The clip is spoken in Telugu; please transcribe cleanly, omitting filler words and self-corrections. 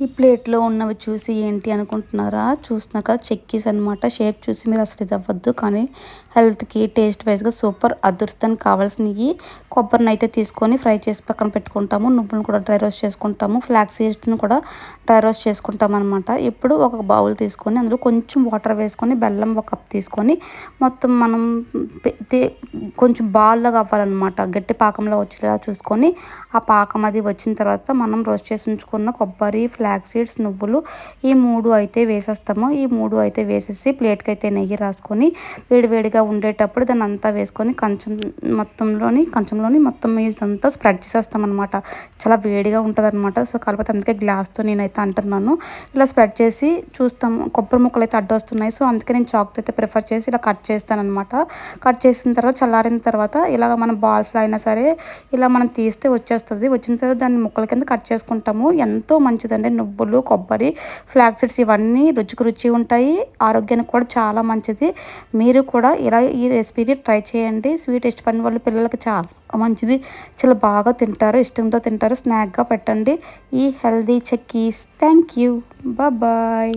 ఈ ప్లేట్లో ఉన్నవి చూసి ఏంటి అనుకుంటున్నారా? చూస్తున్నారు కదా చెక్కీస్ అనమాట. షేప్ చూసి మీరు అసలు ఇది అవ్వద్దు, కానీ హెల్త్కి టేస్ట్ వైజ్గా సూపర్ అదృష్టానికి కావాల్సినవి. కొబ్బరిని అయితే తీసుకొని ఫ్రై చేసి పక్కన పెట్టుకుంటాము. నువ్వులను కూడా డ్రై రోస్ట్ చేసుకుంటాము. ఫ్లాక్స్ సీడ్స్ని కూడా డ్రై రోస్ట్ చేసుకుంటాం అనమాట. ఇప్పుడు ఒక బౌల్ తీసుకొని అందులో కొంచెం వాటర్ వేసుకొని బెల్లం ఒక కప్ తీసుకొని మొత్తం మనం కొంచెం బాల్లాగా అవ్వాలన్నమాట. గట్టి పాకంలో వచ్చేలా చూసుకొని ఆ పాకం అది వచ్చిన తర్వాత మనం రోస్ట్ చేసి ఉంచుకున్న కొబ్బరి, ఫ్లాక్స్ సీడ్స్, నువ్వులు ఈ 3 అయితే వేసేస్తాము. ఈ 3 అయితే వేసేసి ప్లేట్కి అయితే నెయ్యి రాసుకొని వేడివేడిగా ఉండేటప్పుడు దాన్ని అంతా వేసుకొని కంచంలోని మొత్తం ఇదంతా స్ప్రెడ్ చేసేస్తాం అనమాట. చాలా వేడిగా ఉంటుంది అనమాట. సో కాకపోతే అందుకే గ్లాస్తో నేనైతే అంటున్నాను. ఇలా స్ప్రెడ్ చేసి చూస్తాము. కొబ్బరి ముక్కలు అయితే అడ్డొస్తున్నాయి. సో అందుకే నేను చాక్తో అయితే ప్రిఫర్ చేసి ఇలా కట్ చేస్తాను అనమాట. కట్ చేసిన తర్వాత చల్లారిన తర్వాత ఇలాగ మనం బాల్స్లో అయినా సరే ఇలా మనం తీస్తే వచ్చేస్తుంది. వచ్చిన తర్వాత దాన్ని ముక్కల కింద కట్ చేసుకుంటాము. ఎంతో మంచిదండి. నువ్వులు, కొబ్బరి, ఫ్లాక్స్ సీడ్స్ ఇవన్నీ రుచికి రుచి ఉంటాయి. ఆరోగ్యానికి కూడా చాలా మంచిది. మీరు కూడా ఇలా ఈ రెసిపీని ట్రై చేయండి. స్వీట్ ఇష్టపడిన వాళ్ళు పిల్లలకి చాలా మంచిది. చాలా బాగా తింటారు, ఇష్టంతో తింటారు. స్నాక్గా పెట్టండి ఈ healthy chikkis. Thank you. Bye.